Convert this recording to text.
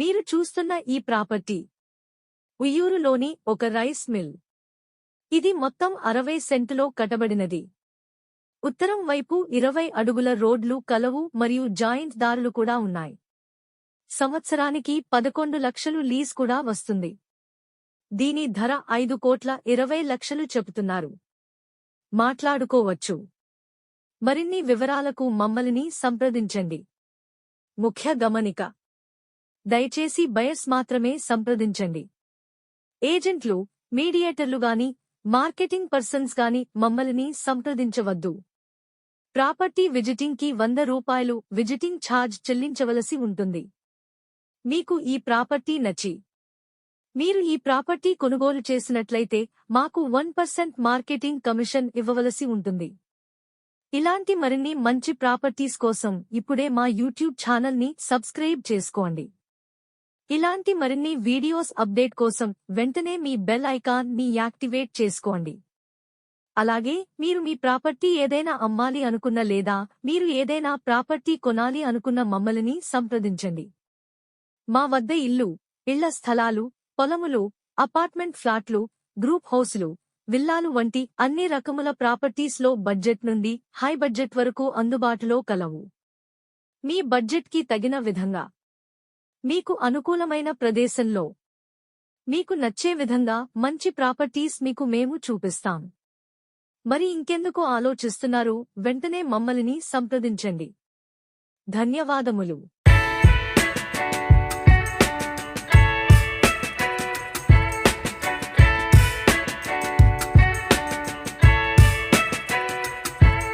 మీరు చూస్తున్న ఈ ప్రాపర్టీ ఉయ్యూరులోని ఒక రైస్ మిల్. ఇది మొత్తం 60 సెంటులో కట్టబడినది. ఉత్తరం వైపు 20 అడుగుల రోడ్లు కలవు మరియు జాయింట్ దారులు కూడా ఉన్నాయి. సంవత్సరానికి 11 లక్షలు లీజ్ కూడా వస్తుంది. దీని ధర 5,20,00,000 చెబుతున్నారు. మాట్లాడుకోవచ్చు. మరిన్ని వివరాలకు మమ్మల్ని సంప్రదించండి. ముఖ్య గమనిక: దయచేసి బయర్స్ మాత్రమే సంప్రదించండి. ఏజెంట్లు, మీడియేటర్లు గాని, మార్కెటింగ్ పర్సన్స్ గాని మమ్మల్ని సంప్రదించవద్దు. ప్రాపర్టీ విజిటింగ్ కి ₹100 విజిటింగ్ ఛార్జ్ చెల్లించవలసి ఉంటుంది. మీకు ఈ ప్రాపర్టీ నచ్చి మీరు ఈ ప్రాపర్టీ కొనుగోలు చేసినట్లయితే మాకు 1% మార్కెటింగ్ కమిషన్ ఇవ్వవలసి ఉంటుంది. ఇలాంటి మరిన్ని మంచి ప్రాపర్టీస్ కోసం ఇప్పుడే మా యూట్యూబ్ ఛానల్ని సబ్స్క్రైబ్ చేసుకోండి. ఇలాంటి మరిన్ని వీడియోస్ అప్డేట్ కోసం వెంటనే మీ బెల్ ఐకాన్ ని యాక్టివేట్ చేసుకోండి. అలాగే మీరు మీ ప్రాపర్టీ ఏదైనా అమ్మాలి అనుకున్న లేదా మీరు ఏదైనా ప్రాపర్టీ కొనాలి అనుకున్న మమ్మల్ని సంప్రదించండి. మా వద్ద ఇల్లు, ఇళ్ల స్థలాలు, పొలములు, అపార్ట్మెంట్ ఫ్లాట్లు, గ్రూప్ హౌసులు, విల్లాలు వంటి అన్ని రకముల ప్రాపర్టీస్లో బడ్జెట్ నుండి హై బడ్జెట్ వరకు అందుబాటులో కలవు. మీ బడ్జెట్కి తగిన విధంగా మీకు అనుకూలమైన ప్రదేశంలో మీకు నచ్చే విధంగా మంచి ప్రాపర్టీస్ మీకు మేము చూపిస్తాం. మరి ఇంకెందుకు ఆలోచిస్తున్నారు? వెంటనే మమ్మల్ని సంప్రదించండి. ధన్యవాదములు.